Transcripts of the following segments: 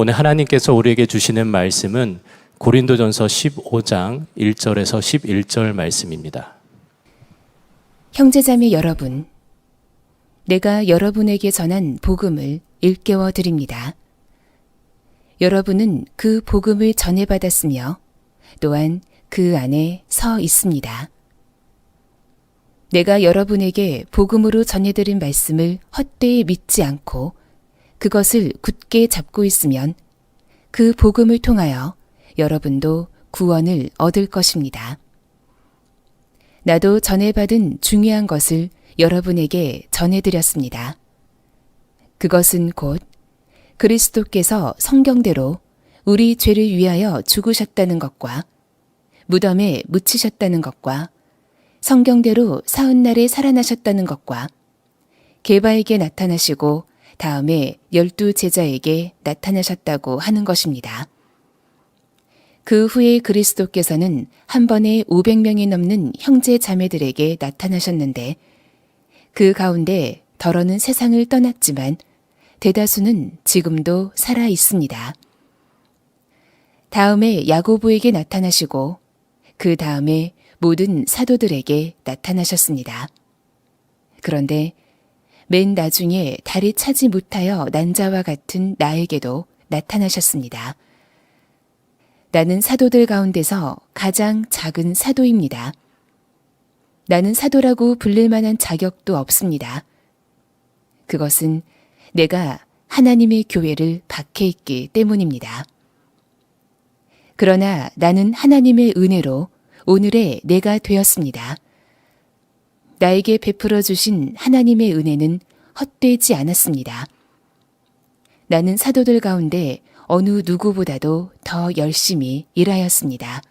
오늘 하나님께서 우리에게 주시는 말씀은 고린도전서 15장 1절에서 11절 말씀입니다. 형제자매 여러분, 내가 여러분에게 전한 복음을 일깨워 드립니다. 여러분은 그 복음을 전해받았으며 또한 그 안에 서 있습니다. 내가 여러분에게 복음으로 전해드린 말씀을 헛되이 믿지 않고 그것을 굳게 잡고 있으면 그 복음을 통하여 여러분도 구원을 얻을 것입니다. 나도 전해받은 중요한 것을 여러분에게 전해드렸습니다. 그것은 곧 그리스도께서 성경대로 우리 죄를 위하여 죽으셨다는 것과 무덤에 묻히셨다는 것과 성경대로 사흘날에 살아나셨다는 것과 게바에게 나타나시고 다음에 12 제자에게 나타나셨다고 하는 것입니다. 그 후에 그리스도께서는 한 번에 500명이 넘는 형제 자매들에게 나타나셨는데 그 가운데 더러는 세상을 떠났지만 대다수는 지금도 살아 있습니다. 다음에 야고보에게 나타나시고 그 다음에 모든 사도들에게 나타나셨습니다. 그런데 맨 나중에 달이 차지 못하여 난 자와 같은 나에게도 나타나셨습니다. 나는 사도들 가운데서 가장 작은 사도입니다. 나는 사도라고 불릴 만한 자격도 없습니다. 그것은 내가 하나님의 교회를 박해 있기 때문입니다. 그러나 나는 하나님의 은혜로 오늘의 내가 되었습니다. 나에게 베풀어 주신 하나님의 은혜는 헛되지 않았습니다. 나는 사도들 가운데 어느 누구보다도 더 열심히 일하였습니다.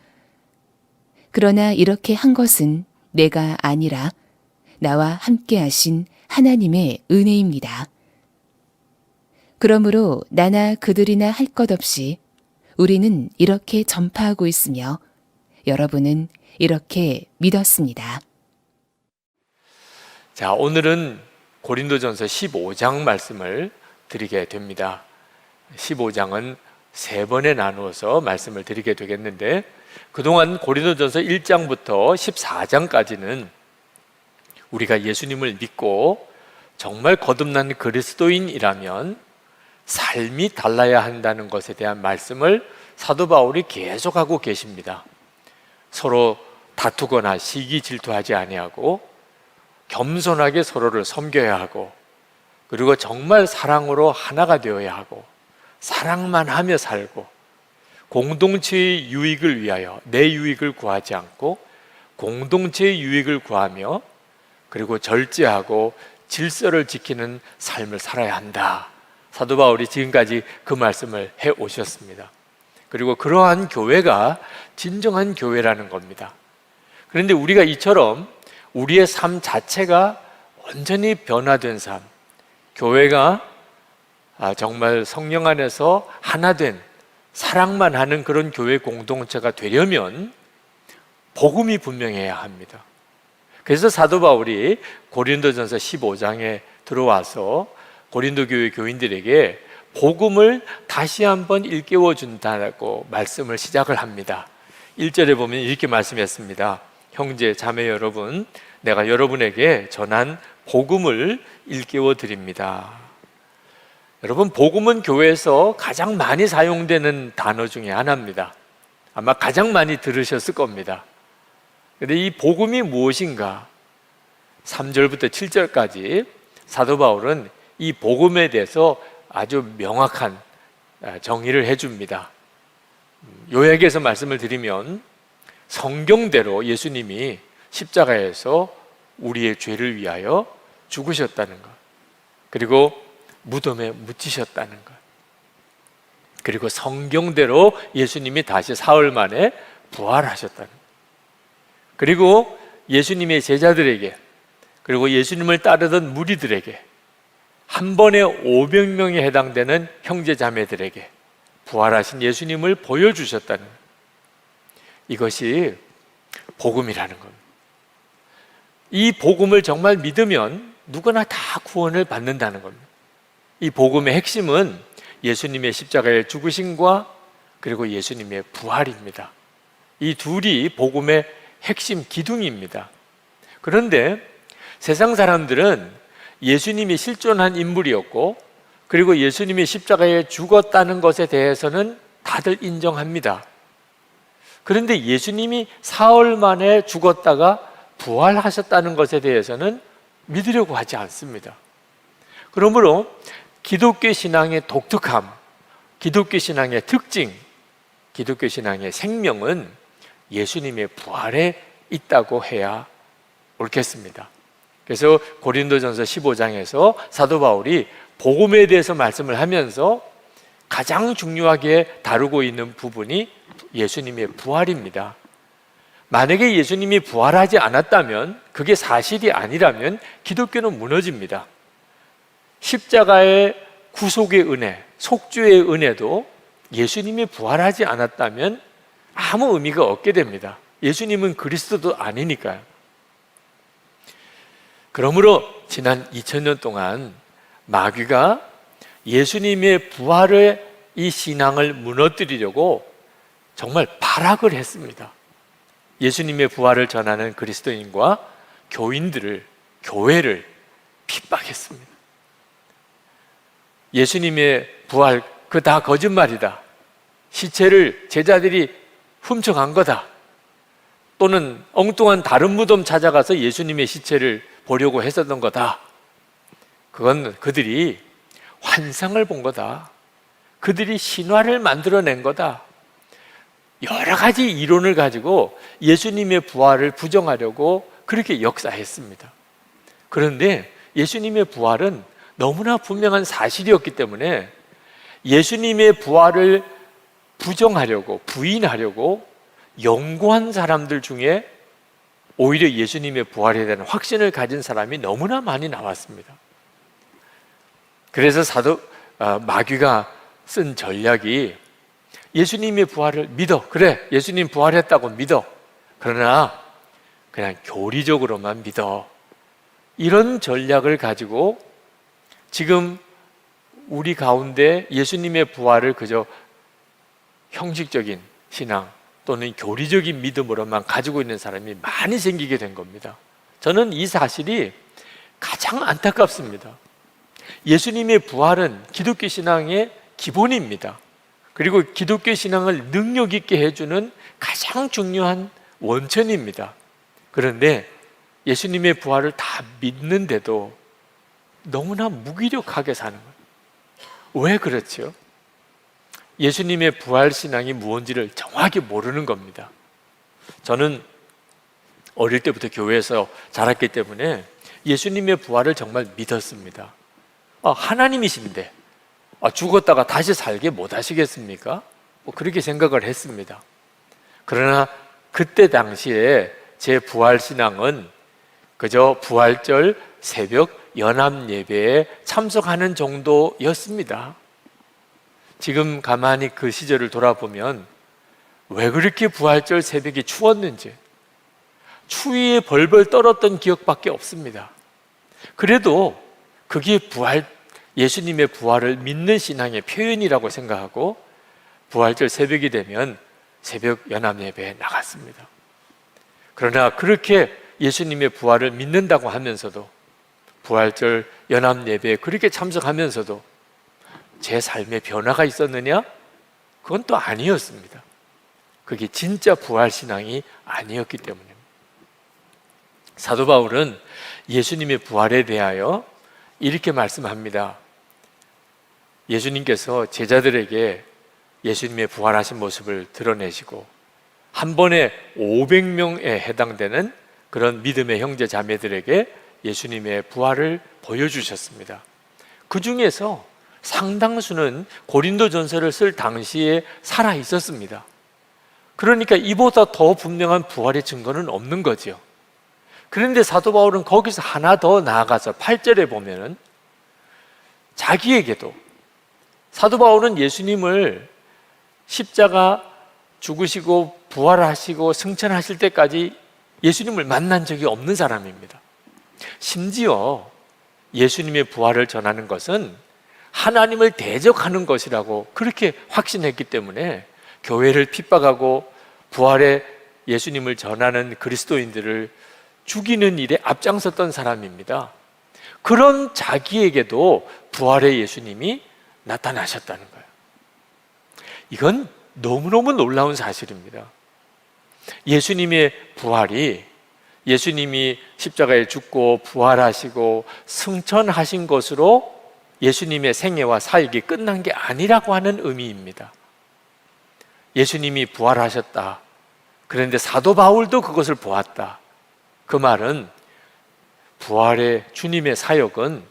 그러나 이렇게 한 것은 내가 아니라 나와 함께 하신 하나님의 은혜입니다. 그러므로 나나 그들이나 할 것 없이 우리는 이렇게 전파하고 있으며 여러분은 이렇게 믿었습니다. 자, 오늘은 고린도전서 15장 말씀을 드리게 됩니다. 15장은 세 번에 나누어서 말씀을 드리게 되겠는데 그동안 고린도전서 1장부터 14장까지는 우리가 예수님을 믿고 정말 거듭난 그리스도인이라면 삶이 달라야 한다는 것에 대한 말씀을 사도 바울이 계속하고 계십니다. 서로 다투거나 시기 질투하지 아니하고 겸손하게 서로를 섬겨야 하고 그리고 정말 사랑으로 하나가 되어야 하고 사랑만 하며 살고 공동체의 유익을 위하여 내 유익을 구하지 않고 공동체의 유익을 구하며 그리고 절제하고 질서를 지키는 삶을 살아야 한다. 사도 바울이 지금까지 그 말씀을 해 오셨습니다. 그리고 그러한 교회가 진정한 교회라는 겁니다. 그런데 우리가 이처럼 우리의 삶 자체가 완전히 변화된 삶, 교회가 정말 성령 안에서 하나 된 사랑만 하는 그런 교회 공동체가 되려면 복음이 분명해야 합니다. 그래서 사도 바울이 고린도전서 15장에 들어와서 고린도 교회 교인들에게 복음을 다시 한번 일깨워 준다고 말씀을 시작을 합니다. 1절에 보면 이렇게 말씀했습니다. 형제 자매 여러분, 내가 여러분에게 전한 복음을 일깨워 드립니다. 여러분, 복음은 교회에서 가장 많이 사용되는 단어 중에 하나입니다. 아마 가장 많이 들으셨을 겁니다. 그런데 이 복음이 무엇인가? 3절부터 7절까지 사도 바울은 이 복음에 대해서 아주 명확한 정의를 해줍니다. 요약해서 말씀을 드리면 성경대로 예수님이 십자가에서 우리의 죄를 위하여 죽으셨다는 것, 그리고 무덤에 묻히셨다는 것, 그리고 성경대로 예수님이 다시 사흘 만에 부활하셨다는 것, 그리고 예수님의 제자들에게 그리고 예수님을 따르던 무리들에게 한 번에 500명에 해당되는 형제 자매들에게 부활하신 예수님을 보여주셨다는 것, 이것이 복음이라는 겁니다. 이 복음을 정말 믿으면 누구나 다 구원을 받는다는 겁니다. 이 복음의 핵심은 예수님의 십자가의 죽으심과 그리고 예수님의 부활입니다. 이 둘이 복음의 핵심 기둥입니다. 그런데 세상 사람들은 예수님이 실존한 인물이었고 그리고 예수님이 십자가에 죽었다는 것에 대해서는 다들 인정합니다. 그런데 예수님이 사흘 만에 죽었다가 부활하셨다는 것에 대해서는 믿으려고 하지 않습니다. 그러므로 기독교 신앙의 독특함, 기독교 신앙의 특징, 기독교 신앙의 생명은 예수님의 부활에 있다고 해야 옳겠습니다. 그래서 고린도전서 15장에서 사도 바울이 복음에 대해서 말씀을 하면서 가장 중요하게 다루고 있는 부분이 예수님의 부활입니다. 만약에 예수님이 부활하지 않았다면, 그게 사실이 아니라면 기독교는 무너집니다. 십자가의 구속의 은혜, 속죄의 은혜도 예수님이 부활하지 않았다면 아무 의미가 없게 됩니다. 예수님은 그리스도도 아니니까요. 그러므로 지난 2000년 동안 마귀가 예수님의 부활의 이 신앙을 무너뜨리려고 정말 발악을 했습니다. 예수님의 부활을 전하는 그리스도인과 교인들을, 교회를 핍박했습니다. 예수님의 부활, 그거 다 거짓말이다. 시체를 제자들이 훔쳐간 거다. 또는 엉뚱한 다른 무덤 찾아가서 예수님의 시체를 보려고 했었던 거다. 그건 그들이 환상을 본 거다. 그들이 신화를 만들어낸 거다. 여러 가지 이론을 가지고 예수님의 부활을 부정하려고 그렇게 역사했습니다. 그런데 예수님의 부활은 너무나 분명한 사실이었기 때문에 예수님의 부활을 부정하려고, 부인하려고 연구한 사람들 중에 오히려 예수님의 부활에 대한 확신을 가진 사람이 너무나 많이 나왔습니다. 그래서 마귀가 쓴 전략이 예수님의 부활을 믿어. 그래, 예수님 부활했다고 믿어. 그러나 그냥 교리적으로만 믿어. 이런 전략을 가지고 지금 우리 가운데 예수님의 부활을 그저 형식적인 신앙 또는 교리적인 믿음으로만 가지고 있는 사람이 많이 생기게 된 겁니다. 저는 이 사실이 가장 안타깝습니다. 예수님의 부활은 기독교 신앙의 기본입니다. 그리고 기독교 신앙을 능력 있게 해주는 가장 중요한 원천입니다. 그런데 예수님의 부활을 다 믿는데도 너무나 무기력하게 사는 거예요. 왜 그렇죠? 예수님의 부활 신앙이 무엇인지를 정확히 모르는 겁니다. 저는 어릴 때부터 교회에서 자랐기 때문에 예수님의 부활을 정말 믿었습니다. 하나님이신데 죽었다가 다시 살게 못 하시겠습니까? 그렇게 생각을 했습니다. 그러나 그때 당시에 제 부활 신앙은 그저 부활절 새벽 연합 예배에 참석하는 정도였습니다. 지금 가만히 그 시절을 돌아보면 왜 그렇게 부활절 새벽이 추웠는지, 추위에 벌벌 떨었던 기억밖에 없습니다. 그래도 그게 예수님의 부활을 믿는 신앙의 표현이라고 생각하고 부활절 새벽이 되면 새벽 연합 예배에 나갔습니다. 그러나 그렇게 예수님의 부활을 믿는다고 하면서도, 부활절 연합 예배에 그렇게 참석하면서도 제 삶에 변화가 있었느냐? 그건 또 아니었습니다. 그게 진짜 부활 신앙이 아니었기 때문입니다. 사도 바울은 예수님의 부활에 대하여 이렇게 말씀합니다. 예수님께서 제자들에게 예수님의 부활하신 모습을 드러내시고 한 번에 500명에 해당되는 그런 믿음의 형제 자매들에게 예수님의 부활을 보여주셨습니다. 그 중에서 상당수는 고린도전서를 쓸 당시에 살아 있었습니다. 그러니까 이보다 더 분명한 부활의 증거는 없는 거죠. 그런데 사도 바울은 거기서 하나 더 나아가서 8절에 보면은 자기에게도, 사도 바울은 예수님을 십자가 죽으시고 부활하시고 승천하실 때까지 예수님을 만난 적이 없는 사람입니다. 심지어 예수님의 부활을 전하는 것은 하나님을 대적하는 것이라고 그렇게 확신했기 때문에 교회를 핍박하고 부활의 예수님을 전하는 그리스도인들을 죽이는 일에 앞장섰던 사람입니다. 그런 자기에게도 부활의 예수님이 나타나셨다는 거예요. 이건 너무너무 놀라운 사실입니다. 예수님의 부활이, 예수님이 십자가에 죽고 부활하시고 승천하신 것으로 예수님의 생애와 사역이 끝난 게 아니라고 하는 의미입니다. 예수님이 부활하셨다. 그런데 사도 바울도 그것을 보았다. 그 말은 부활의 주님의 사역은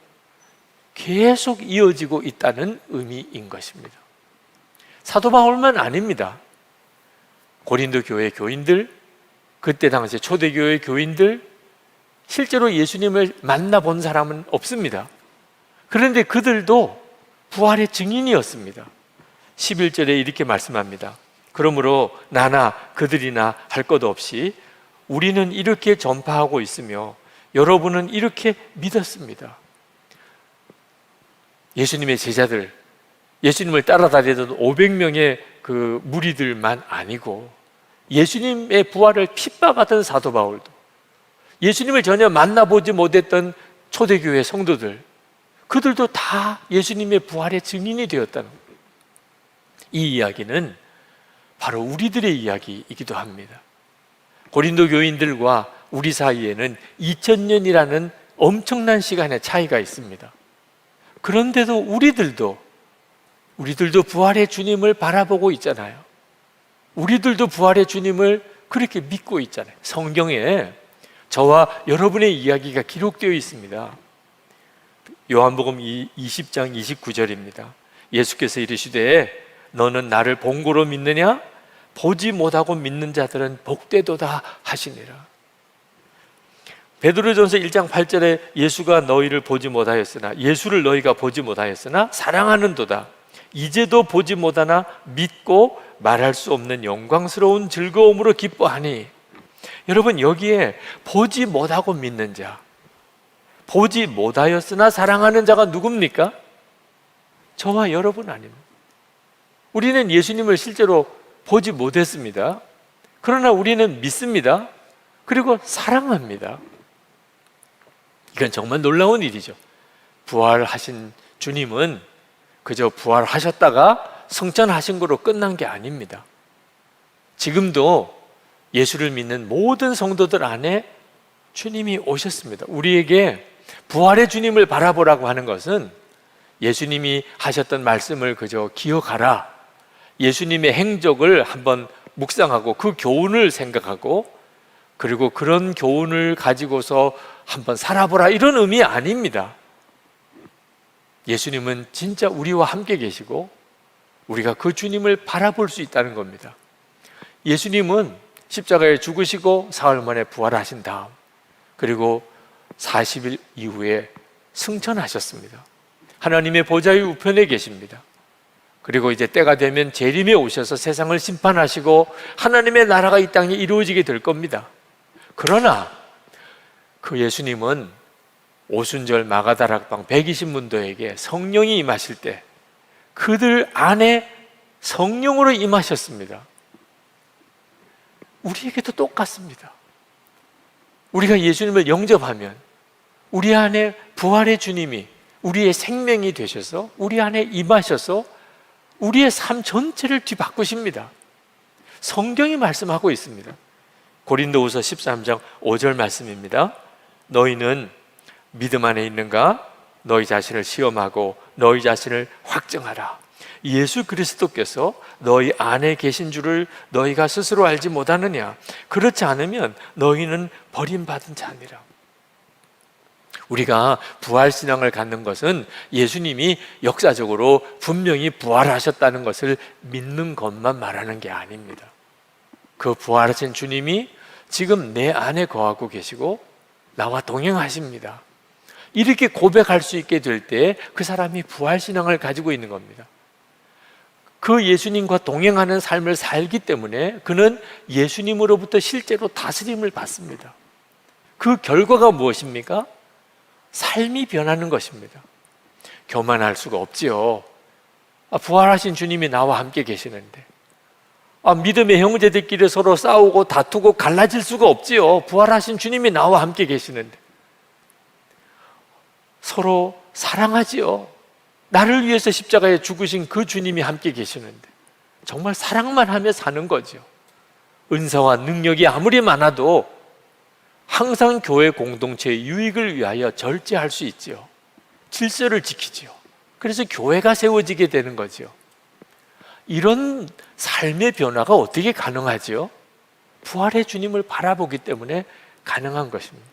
계속 이어지고 있다는 의미인 것입니다. 사도 바울만 아닙니다. 고린도 교회 교인들, 그때 당시 초대교회 교인들, 실제로 예수님을 만나본 사람은 없습니다. 그런데 그들도 부활의 증인이었습니다. 11절에 이렇게 말씀합니다. 그러므로 나나 그들이나 할 것 없이 우리는 이렇게 전파하고 있으며 여러분은 이렇게 믿었습니다. 예수님의 제자들, 예수님을 따라다니던 500명의 그 무리들만 아니고 예수님의 부활을 핍박하던 사도 바울도, 예수님을 전혀 만나보지 못했던 초대교회 성도들, 그들도 다 예수님의 부활의 증인이 되었다는 거예요. 이 이야기는 바로 우리들의 이야기이기도 합니다. 고린도 교인들과 우리 사이에는 2000년이라는 엄청난 시간의 차이가 있습니다. 그런데도 우리들도 부활의 주님을 바라보고 있잖아요. 우리들도 부활의 주님을 그렇게 믿고 있잖아요. 성경에 저와 여러분의 이야기가 기록되어 있습니다. 요한복음 20장 29절입니다. 예수께서 이르시되 너는 나를 본 거로 믿느냐? 보지 못하고 믿는 자들은 복되도다 하시니라. 베드로전서 1장 8절에 예수가 너희를 보지 못하였으나, 예수를 너희가 보지 못하였으나 사랑하는도다. 이제도 보지 못하나 믿고 말할 수 없는 영광스러운 즐거움으로 기뻐하니. 여러분, 여기에 보지 못하고 믿는 자, 보지 못하였으나 사랑하는 자가 누굽니까? 저와 여러분 아닙니까? 우리는 예수님을 실제로 보지 못했습니다. 그러나 우리는 믿습니다. 그리고 사랑합니다. 이건 정말 놀라운 일이죠. 부활하신 주님은 그저 부활하셨다가 승천하신 거로 끝난 게 아닙니다. 지금도 예수를 믿는 모든 성도들 안에 주님이 오셨습니다. 우리에게 부활의 주님을 바라보라고 하는 것은 예수님이 하셨던 말씀을 그저 기억하라, 예수님의 행적을 한번 묵상하고 그 교훈을 생각하고 그리고 그런 교훈을 가지고서 한번 살아보라, 이런 의미 아닙니다. 예수님은 진짜 우리와 함께 계시고 우리가 그 주님을 바라볼 수 있다는 겁니다. 예수님은 십자가에 죽으시고 사흘 만에 부활하신 다음 그리고 40일 이후에 승천하셨습니다. 하나님의 보좌의 우편에 계십니다. 그리고 이제 때가 되면 재림에 오셔서 세상을 심판하시고 하나님의 나라가 이 땅에 이루어지게 될 겁니다. 그러나 그 예수님은 오순절 마가다락방 120문도에게 성령이 임하실 때 그들 안에 성령으로 임하셨습니다. 우리에게도 똑같습니다. 우리가 예수님을 영접하면 우리 안에 부활의 주님이 우리의 생명이 되셔서 우리 안에 임하셔서 우리의 삶 전체를 뒤바꾸십니다. 성경이 말씀하고 있습니다. 고린도후서 13장 5절 말씀입니다. 너희는 믿음 안에 있는가? 너희 자신을 시험하고 너희 자신을 확증하라. 예수 그리스도께서 너희 안에 계신 줄을 너희가 스스로 알지 못하느냐? 그렇지 않으면 너희는 버림받은 자니라. 우리가 부활신앙을 갖는 것은 예수님이 역사적으로 분명히 부활하셨다는 것을 믿는 것만 말하는 게 아닙니다. 그 부활하신 주님이 지금 내 안에 거하고 계시고 나와 동행하십니다. 이렇게 고백할 수 있게 될 때 그 사람이 부활신앙을 가지고 있는 겁니다. 그 예수님과 동행하는 삶을 살기 때문에 그는 예수님으로부터 실제로 다스림을 받습니다. 그 결과가 무엇입니까? 삶이 변하는 것입니다. 교만할 수가 없지요. 부활하신 주님이 나와 함께 계시는데, 믿음의 형제들끼리 서로 싸우고 다투고 갈라질 수가 없지요. 부활하신 주님이 나와 함께 계시는데 서로 사랑하지요. 나를 위해서 십자가에 죽으신 그 주님이 함께 계시는데 정말 사랑만 하며 사는 거죠. 은사와 능력이 아무리 많아도 항상 교회 공동체의 유익을 위하여 절제할 수 있지요. 질서를 지키지요. 그래서 교회가 세워지게 되는 거죠. 이런 삶의 변화가 어떻게 가능하지요? 부활의 주님을 바라보기 때문에 가능한 것입니다.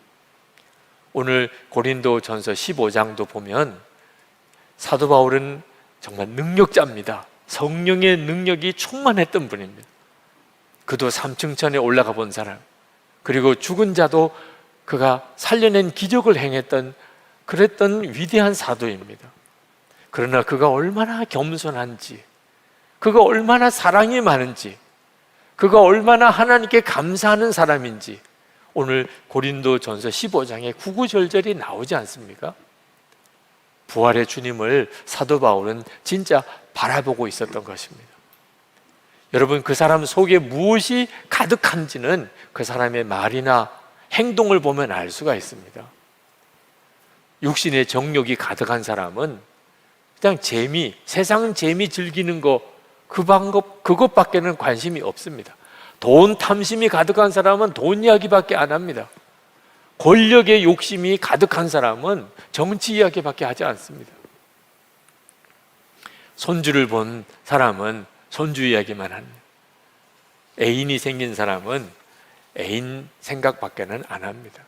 오늘 고린도전서 15장도 보면 사도 바울은 정말 능력자입니다. 성령의 능력이 충만했던 분입니다. 그도 3층천에 올라가 본 사람, 그리고 죽은 자도 그가 살려낸 기적을 행했던 그랬던 위대한 사도입니다. 그러나 그가 얼마나 겸손한지, 그가 얼마나 사랑이 많은지, 그가 얼마나 하나님께 감사하는 사람인지 오늘 고린도전서 15장에 구구절절이 나오지 않습니까? 부활의 주님을 사도 바울은 진짜 바라보고 있었던 것입니다. 여러분, 그 사람 속에 무엇이 가득한지는 그 사람의 말이나 행동을 보면 알 수가 있습니다. 육신의 정욕이 가득한 사람은 그냥 세상 재미 즐기는 거, 그 방법, 그것밖에는 관심이 없습니다. 돈 탐심이 가득한 사람은 돈 이야기밖에 안 합니다. 권력의 욕심이 가득한 사람은 정치 이야기밖에 하지 않습니다. 손주를 본 사람은 손주 이야기만 합니다. 애인이 생긴 사람은 애인 생각밖에는 안 합니다.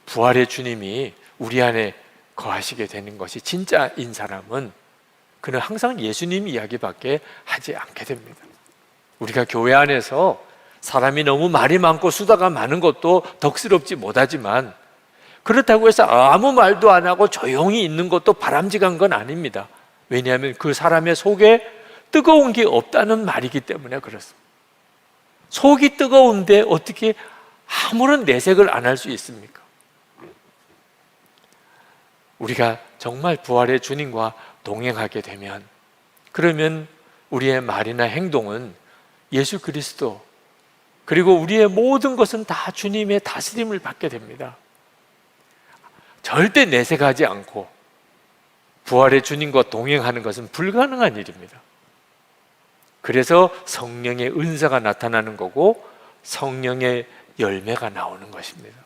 부활의 주님이 우리 안에 거하시게 되는 것이 진짜인 사람은 그는 항상 예수님 이야기밖에 하지 않게 됩니다. 우리가 교회 안에서 사람이 너무 말이 많고 수다가 많은 것도 덕스럽지 못하지만 그렇다고 해서 아무 말도 안 하고 조용히 있는 것도 바람직한 건 아닙니다. 왜냐하면 그 사람의 속에 뜨거운 게 없다는 말이기 때문에 그렇습니다. 속이 뜨거운데 어떻게 아무런 내색을 안 할 수 있습니까? 우리가 정말 부활의 주님과 동행하게 되면, 그러면 우리의 말이나 행동은 예수 그리스도, 그리고 우리의 모든 것은 다 주님의 다스림을 받게 됩니다. 절대 내색하지 않고 부활의 주님과 동행하는 것은 불가능한 일입니다. 그래서 성령의 은사가 나타나는 거고 성령의 열매가 나오는 것입니다.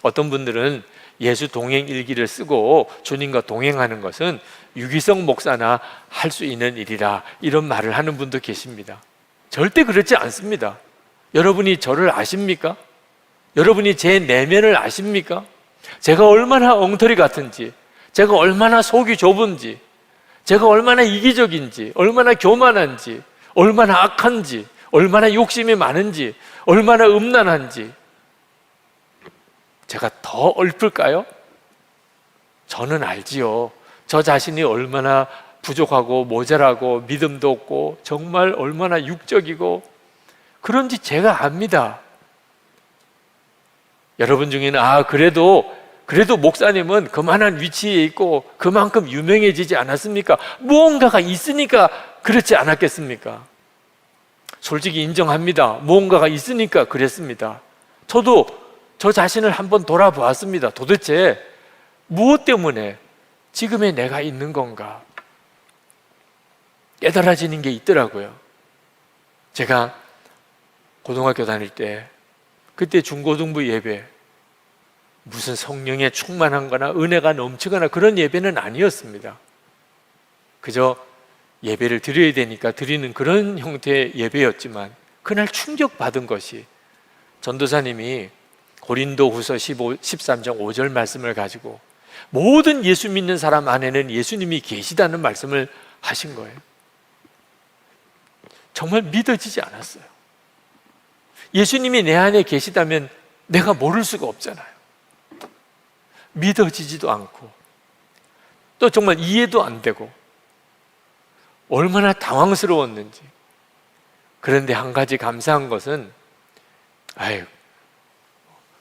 어떤 분들은 예수 동행 일기를 쓰고 주님과 동행하는 것은 유기성 목사나 할 수 있는 일이라 이런 말을 하는 분도 계십니다. 절대 그렇지 않습니다. 여러분이 저를 아십니까? 여러분이 제 내면을 아십니까? 제가 얼마나 엉터리 같은지, 제가 얼마나 속이 좁은지, 제가 얼마나 이기적인지, 얼마나 교만한지, 얼마나 악한지, 얼마나 욕심이 많은지, 얼마나 음란한지 제가 더 얽을까요? 저는 알지요. 저 자신이 얼마나 부족하고 모자라고 믿음도 없고 정말 얼마나 육적이고 그런지 제가 압니다. 여러분 중에는 그래도 목사님은 그만한 위치에 있고 그만큼 유명해지지 않았습니까? 무언가가 있으니까 그렇지 않았겠습니까? 솔직히 인정합니다. 무언가가 있으니까 그랬습니다. 저도 저 자신을 한번 돌아보았습니다. 도대체 무엇 때문에 지금의 내가 있는 건가? 깨달아지는 게 있더라고요. 제가 고등학교 다닐 때, 그때 중고등부 예배, 무슨 성령에 충만한 거나 은혜가 넘치거나 그런 예배는 아니었습니다. 그저 예배를 드려야 되니까 드리는 그런 형태의 예배였지만 그날 충격받은 것이 전도사님이 고린도후서 13장 5절 말씀을 가지고 모든 예수 믿는 사람 안에는 예수님이 계시다는 말씀을 하신 거예요. 정말 믿어지지 않았어요. 예수님이 내 안에 계시다면 내가 모를 수가 없잖아요. 믿어지지도 않고 또 정말 이해도 안 되고 얼마나 당황스러웠는지. 그런데 한 가지 감사한 것은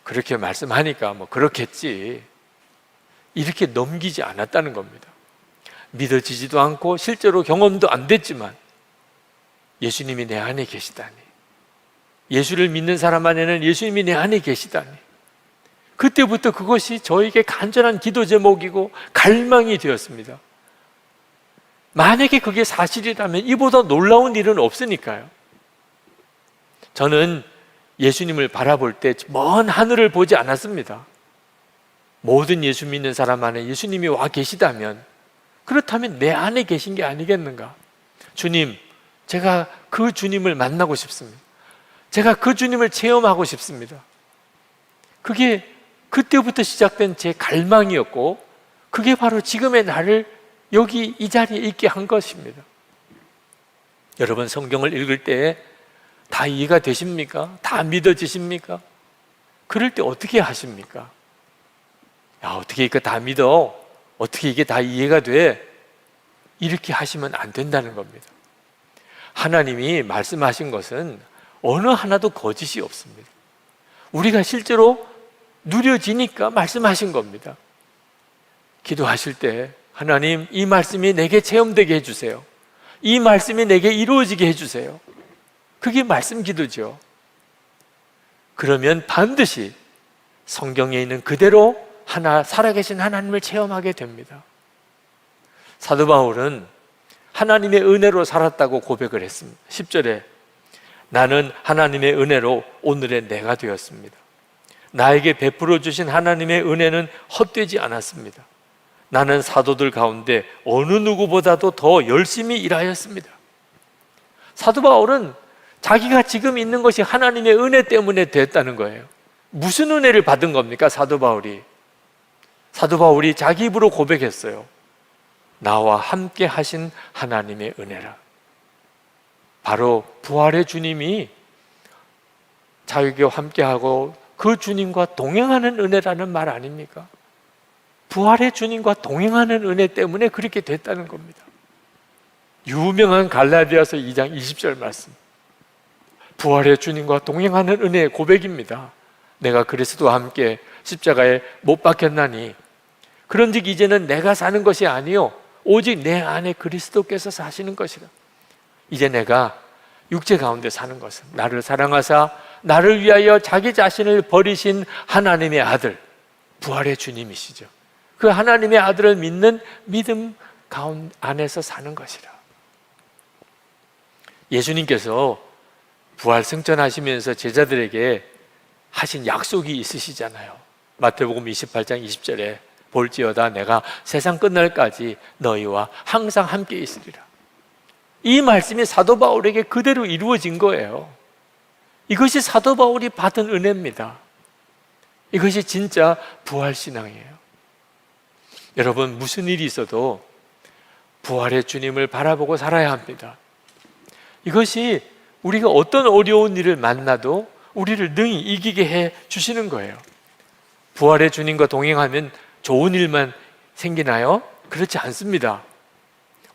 그렇게 말씀하니까 뭐 그렇겠지 이렇게 넘기지 않았다는 겁니다. 믿어지지도 않고 실제로 경험도 안 됐지만 예수님이 내 안에 계시다니, 예수를 믿는 사람 안에는 예수님이 내 안에 계시다니, 그때부터 그것이 저에게 간절한 기도 제목이고 갈망이 되었습니다. 만약에 그게 사실이라면 이보다 놀라운 일은 없으니까요. 저는 예수님을 바라볼 때 먼 하늘을 보지 않았습니다. 모든 예수 믿는 사람 안에 예수님이 와 계시다면, 그렇다면 내 안에 계신 게 아니겠는가? 주님, 제가 그 주님을 만나고 싶습니다. 제가 그 주님을 체험하고 싶습니다. 그게 그때부터 시작된 제 갈망이었고, 그게 바로 지금의 나를 여기 이 자리에 있게 한 것입니다. 여러분, 성경을 읽을 때 다 이해가 되십니까? 다 믿어지십니까? 그럴 때 어떻게 하십니까? 야, 어떻게 이거 다 믿어? 어떻게 이게 다 이해가 돼? 이렇게 하시면 안 된다는 겁니다. 하나님이 말씀하신 것은 어느 하나도 거짓이 없습니다. 우리가 실제로 누려지니까 말씀하신 겁니다. 기도하실 때 하나님, 이 말씀이 내게 체험되게 해주세요. 이 말씀이 내게 이루어지게 해주세요. 그게 말씀 기도죠. 그러면 반드시 성경에 있는 그대로 살아계신 하나님을 체험하게 됩니다. 사도 바울은 하나님의 은혜로 살았다고 고백을 했습니다. 10절에 나는 하나님의 은혜로 오늘의 내가 되었습니다. 나에게 베풀어 주신 하나님의 은혜는 헛되지 않았습니다. 나는 사도들 가운데 어느 누구보다도 더 열심히 일하였습니다. 사도 바울은 자기가 지금 있는 것이 하나님의 은혜 때문에 됐다는 거예요. 무슨 은혜를 받은 겁니까? 사도 바울이 자기 입으로 고백했어요. 나와 함께 하신 하나님의 은혜라. 바로 부활의 주님이 자기와 함께하고 그 주님과 동행하는 은혜라는 말 아닙니까? 부활의 주님과 동행하는 은혜 때문에 그렇게 됐다는 겁니다. 유명한 갈라디아서 2장 20절 말씀, 부활의 주님과 동행하는 은혜의 고백입니다. 내가 그리스도와 함께 십자가에 못 박혔나니 그런즉 이제는 내가 사는 것이 아니요 오직 내 안에 그리스도께서 사시는 것이라. 이제 내가 육체 가운데 사는 것은 나를 사랑하사 나를 위하여 자기 자신을 버리신 하나님의 아들, 부활의 주님이시죠. 그 하나님의 아들을 믿는 믿음 안에서 사는 것이라. 예수님께서 부활 승천하시면서 제자들에게 하신 약속이 있으시잖아요. 마태복음 28장 20절에 볼지어다 내가 세상 끝날까지 너희와 항상 함께 있으리라. 이 말씀이 사도 바울에게 그대로 이루어진 거예요. 이것이 사도 바울이 받은 은혜입니다. 이것이 진짜 부활신앙이에요. 여러분, 무슨 일이 있어도 부활의 주님을 바라보고 살아야 합니다. 이것이 우리가 어떤 어려운 일을 만나도 우리를 능히 이기게 해 주시는 거예요. 부활의 주님과 동행하면 좋은 일만 생기나요? 그렇지 않습니다.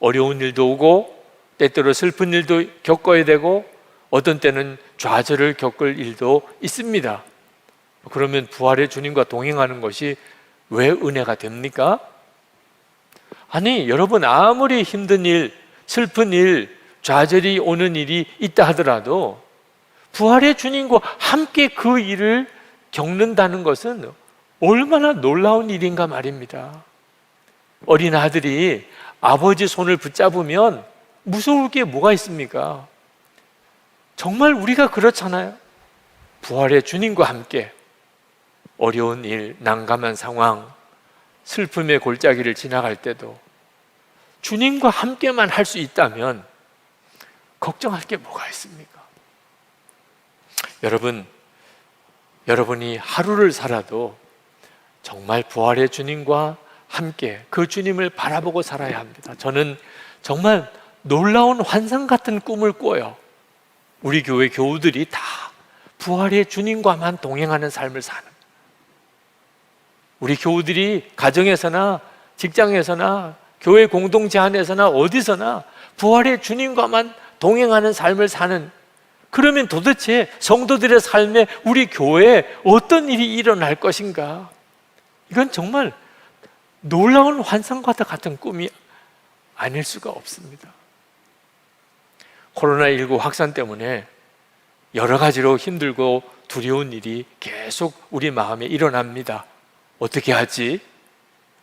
어려운 일도 오고 때때로 슬픈 일도 겪어야 되고 어떤 때는 좌절을 겪을 일도 있습니다. 그러면 부활의 주님과 동행하는 것이 왜 은혜가 됩니까? 아니, 여러분, 아무리 힘든 일, 슬픈 일, 좌절이 오는 일이 있다 하더라도 부활의 주님과 함께 그 일을 겪는다는 것은 얼마나 놀라운 일인가 말입니다. 어린 아들이 아버지 손을 붙잡으면 무서울 게 뭐가 있습니까? 정말 우리가 그렇잖아요. 부활의 주님과 함께 어려운 일, 난감한 상황, 슬픔의 골짜기를 지나갈 때도 주님과 함께만 할 수 있다면 걱정할 게 뭐가 있습니까? 여러분이 하루를 살아도 정말 부활의 주님과 함께 그 주님을 바라보고 살아야 합니다. 저는 정말 놀라운 환상 같은 꿈을 꿔요. 우리 교회 교우들이 다 부활의 주님과만 동행하는 삶을 사는, 우리 교우들이 가정에서나 직장에서나 교회 공동체 안에서나 어디서나 부활의 주님과만 동행하는 삶을 사는, 그러면 도대체 성도들의 삶에 우리 교회에 어떤 일이 일어날 것인가? 이건 정말 놀라운 환상과 같은 꿈이 아닐 수가 없습니다. 코로나19 확산 때문에 여러 가지로 힘들고 두려운 일이 계속 우리 마음에 일어납니다. 어떻게 하지?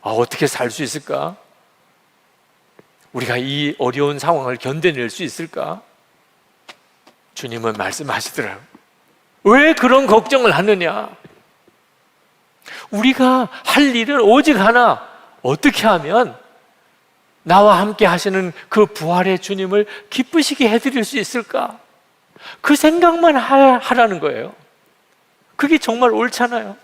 어떻게 살 수 있을까? 우리가 이 어려운 상황을 견뎌낼 수 있을까? 주님은 말씀하시더라고요. 왜 그런 걱정을 하느냐? 우리가 할 일은 오직 하나. 어떻게 하면 나와 함께 하시는 그 부활의 주님을 기쁘시게 해드릴 수 있을까? 그 생각만 하라는 거예요. 그게 정말 옳잖아요.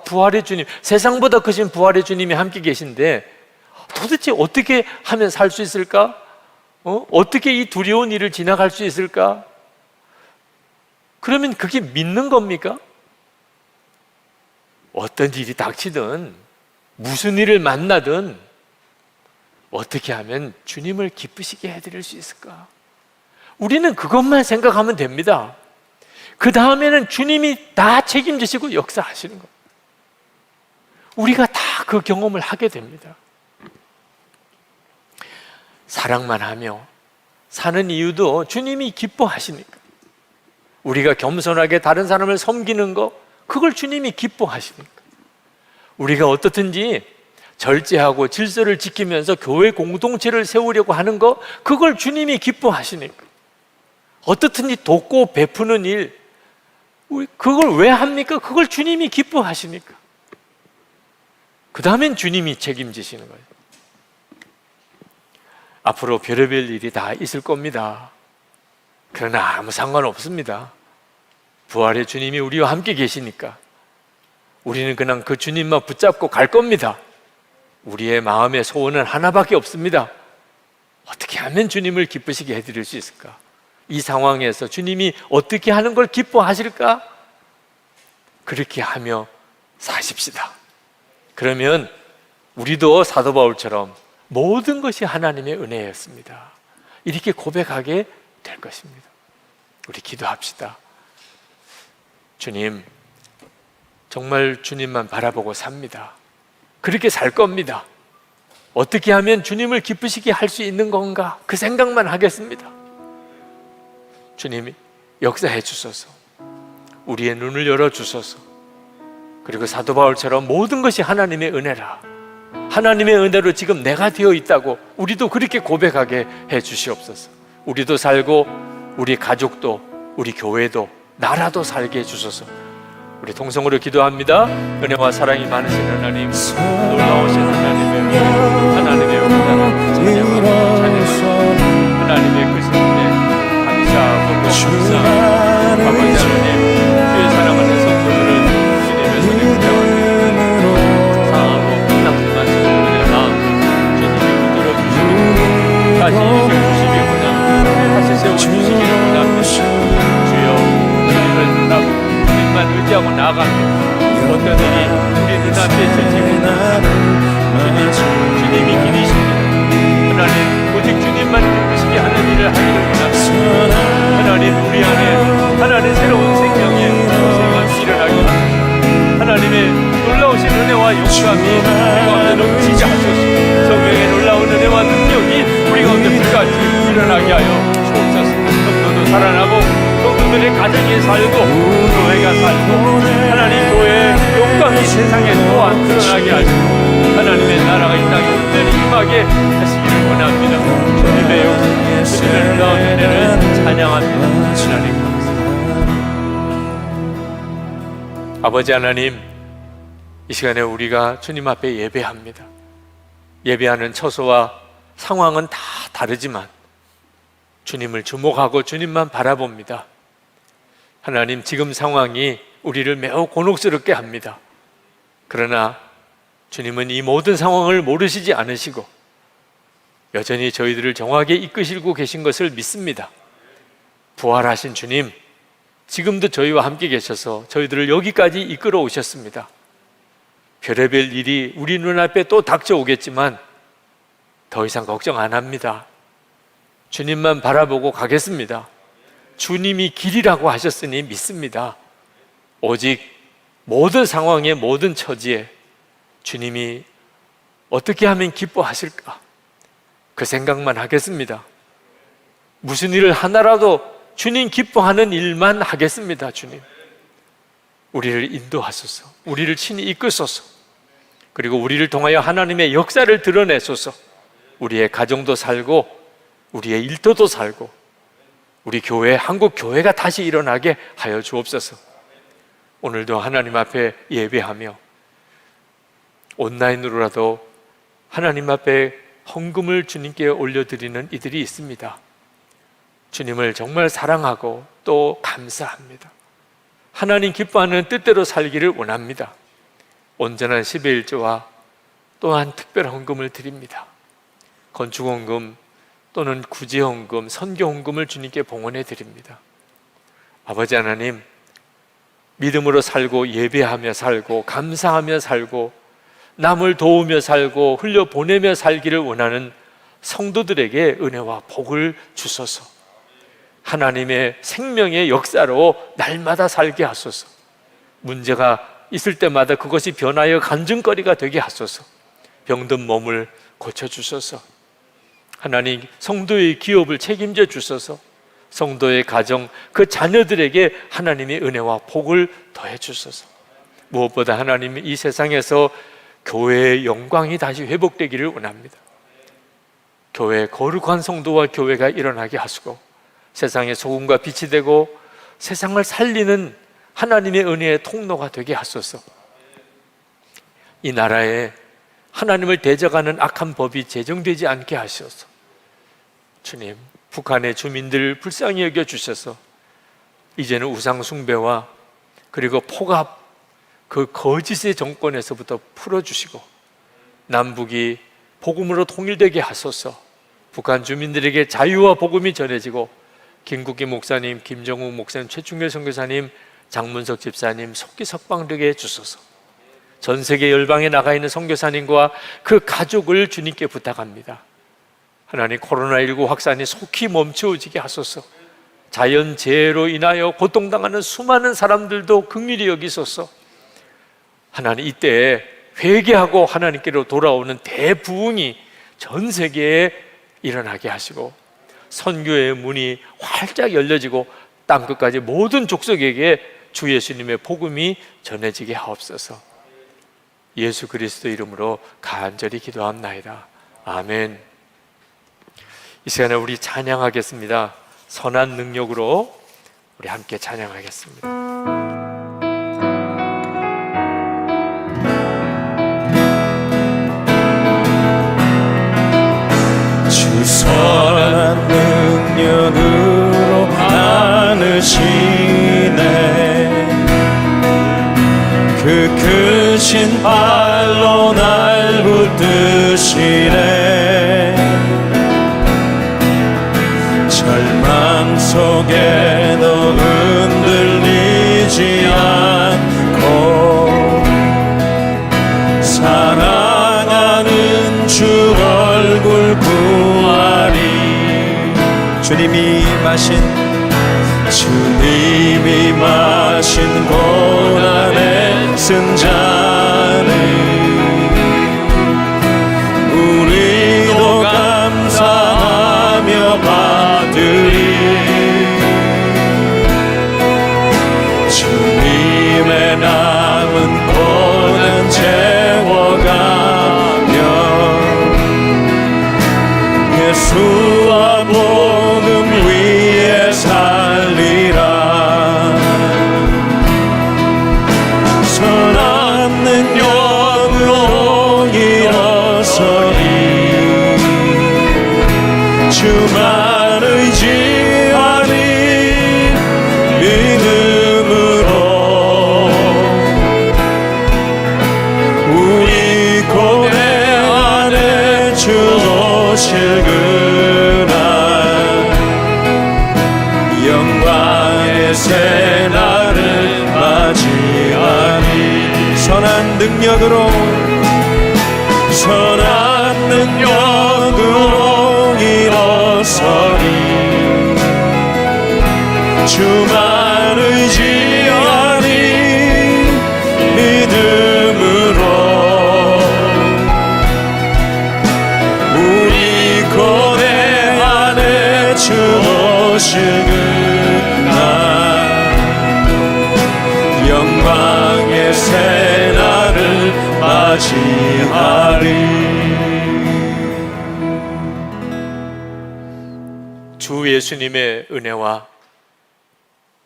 부활의 주님, 세상보다 크신 부활의 주님이 함께 계신데 도대체 어떻게 하면 살 수 있을까? 어떻게 이 두려운 일을 지나갈 수 있을까? 그러면 그게 믿는 겁니까? 어떤 일이 닥치든 무슨 일을 만나든 어떻게 하면 주님을 기쁘시게 해드릴 수 있을까? 우리는 그것만 생각하면 됩니다. 그 다음에는 주님이 다 책임지시고 역사하시는 겁니다. 우리가 다 그 경험을 하게 됩니다. 사랑만 하며 사는 이유도 주님이 기뻐하시니까. 우리가 겸손하게 다른 사람을 섬기는 거, 그걸 주님이 기뻐하시니까. 우리가 어떻든지 절제하고 질서를 지키면서 교회 공동체를 세우려고 하는 거, 그걸 주님이 기뻐하시니까. 어떻든지 돕고 베푸는 일, 그걸 왜 합니까? 그걸 주님이 기뻐하시니까. 그 다음엔 주님이 책임지시는 거예요. 앞으로 별의별 일이 다 있을 겁니다. 그러나 아무 상관없습니다. 부활의 주님이 우리와 함께 계시니까 우리는 그냥 그 주님만 붙잡고 갈 겁니다. 우리의 마음의 소원은 하나밖에 없습니다. 어떻게 하면 주님을 기쁘시게 해드릴 수 있을까? 이 상황에서 주님이 어떻게 하는 걸 기뻐하실까? 그렇게 하며 사십시다. 그러면 우리도 사도 바울처럼 모든 것이 하나님의 은혜였습니다. 이렇게 고백하게 될 것입니다. 우리 기도합시다. 주님, 정말 주님만 바라보고 삽니다. 그렇게 살 겁니다. 어떻게 하면 주님을 기쁘시게 할 수 있는 건가? 그 생각만 하겠습니다. 주님이 역사해 주소서. 우리의 눈을 열어 주소서. 그리고 사도 바울처럼 모든 것이 하나님의 은혜라. 하나님의 은혜로 지금 내가 되어 있다고 우리도 그렇게 고백하게 해 주시옵소서. 우리도 살고 우리 가족도 우리 교회도 나라도 살게 해 주소서. 우리 통성으로 기도합니다. 은혜와 사랑이 많으신 하나님, 놀라우신 하나님의 은혜, 하나님의 은혜를 찬양하고 하나님의 그 선에 감사하고 감사. 아버지 하나님, 주의 사랑하는 성도들은 주님의 손에 붙잡아 상하고 끝났지만 성도들의 마음 주님이 붙들어 주시고 다시 일으켜 주시기보다 다시 세워주시기를 원합니다. 주여, 주님을 바라보고 주님만 의지하고 나아갑니다. 어떤 일이 우리 눈앞에 펼치고 주님이 길이십니다. 하나님, 오직 주님만 기쁘시게 하는 일을 하기를 원합니다. 하나님, 우리 안에 하나님 새로운 생명의 생활이 일어나기 원합니다. 하나님의 놀라우신 은혜와 용감이 우리 가운데 넘치게 하소서. 성령의 놀라운 은혜와 능력이 우리 가운데 끝까지 일어나게 하여 주옵소서. 성도도 살아나고 성도들의 가정에 살고 교회가 살고 하나님 교회의 영광이 세상에 또한 드러나게 하시고 하나님의 나라가 이 땅에 온전히 임하게 하시기를 원합니다. 주님의 영광, 주님의 놀라운 은혜를 찬양합니다. 하나님 감사합니다. 아버지 하나님, 이 시간에 우리가 주님 앞에 예배합니다. 예배하는 처소와 상황은 다 다르지만 주님을 주목하고 주님만 바라봅니다. 하나님, 지금 상황이 우리를 매우 곤혹스럽게 합니다. 그러나 주님은 이 모든 상황을 모르시지 않으시고 여전히 저희들을 정확하게 이끄시고 계신 것을 믿습니다. 부활하신 주님, 지금도 저희와 함께 계셔서 저희들을 여기까지 이끌어 오셨습니다. 별의별 일이 우리 눈앞에 또 닥쳐오겠지만 더 이상 걱정 안 합니다. 주님만 바라보고 가겠습니다. 주님이 길이라고 하셨으니 믿습니다. 오직 모든 상황에 모든 처지에 주님이 어떻게 하면 기뻐하실까? 그 생각만 하겠습니다. 무슨 일을 하나라도 주님 기뻐하는 일만 하겠습니다. 주님, 우리를 인도하소서. 우리를 친히 이끄소서. 그리고 우리를 통하여 하나님의 역사를 드러내소서. 우리의 가정도 살고 우리의 일터도 살고 우리 교회, 한국 교회가 다시 일어나게 하여 주옵소서. 오늘도 하나님 앞에 예배하며 온라인으로라도 하나님 앞에 헌금을 주님께 올려드리는 이들이 있습니다. 주님을 정말 사랑하고 또 감사합니다. 하나님 기뻐하는 뜻대로 살기를 원합니다. 온전한 11조와 또한 특별 헌금을 드립니다. 건축 헌금 또는 구제 헌금, 선교 헌금을 주님께 봉헌해 드립니다. 아버지 하나님, 믿음으로 살고 예배하며 살고 감사하며 살고 남을 도우며 살고 흘려보내며 살기를 원하는 성도들에게 은혜와 복을 주소서. 하나님의 생명의 역사로 날마다 살게 하소서. 문제가 있을 때마다 그것이 변하여 간증거리가 되게 하소서. 병든 몸을 고쳐주소서. 하나님, 성도의 기업을 책임져 주소서. 성도의 가정, 그 자녀들에게 하나님의 은혜와 복을 더해 주소서. 무엇보다 하나님이 이 세상에서 교회의 영광이 다시 회복되기를 원합니다. 교회의 거룩한 성도와 교회가 일어나게 하시고 세상의 소금과 빛이 되고 세상을 살리는 하나님의 은혜의 통로가 되게 하소서. 이 나라에 하나님을 대적하는 악한 법이 제정되지 않게 하소서. 주님, 북한의 주민들 불쌍히 여겨주셔서 이제는 우상 숭배와 그리고 폭압, 그 거짓의 정권에서부터 풀어주시고 남북이 복음으로 통일되게 하소서. 북한 주민들에게 자유와 복음이 전해지고 김국기 목사님, 김정욱 목사님, 최충길 선교사님, 장문석 집사님 속기 석방되게 해주소서. 전 세계 열방에 나가 있는 선교사님과 그 가족을 주님께 부탁합니다. 하나님, 코로나19 확산이 속히 멈추어지게 하소서. 자연재해로 인하여 고통당하는 수많은 사람들도 긍휼히 여기소서. 하나님, 이때에 회개하고 하나님께로 돌아오는 대부흥이 전 세계에 일어나게 하시고 선교의 문이 활짝 열려지고 땅끝까지 모든 족속에게 주 예수님의 복음이 전해지게 하옵소서. 예수 그리스도 이름으로 간절히 기도합나이다. 아멘. 이 시간에 우리 찬양하겠습니다. 선한 능력으로 우리 함께 찬양하겠습니다. 주 선한 능력으로 안으시네. 그 크신 발로 날 붙드시네. 절망 속에도 흔들리지 않고 사랑하는 주 얼굴 구하리. 주님이 마신 고난의 승자는 우리도 감사하며 받으리. 주님의 남은 고난 채워가며 예수와 복음 위에 살리라. 선한 능력으로 일어서리. 주만 의지하니 믿음으로 우리 고뇌 안에 주 오실 그날 영광의 새날을 맞이하니. 선한 능력으로 일어서리. 주만 의지하니 믿음으로 우리 주는 날 영광의 새날을 맞이하리. 주 예수님의 은혜와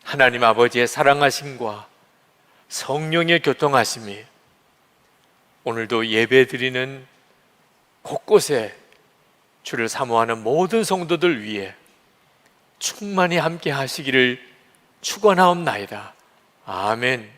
하나님 아버지의 사랑하심과 성령의 교통하심이 오늘도 예배드리는 곳곳에 주를 사모하는 모든 성도들 위해 충만히 함께 하시기를 축원하옵나이다. 아멘.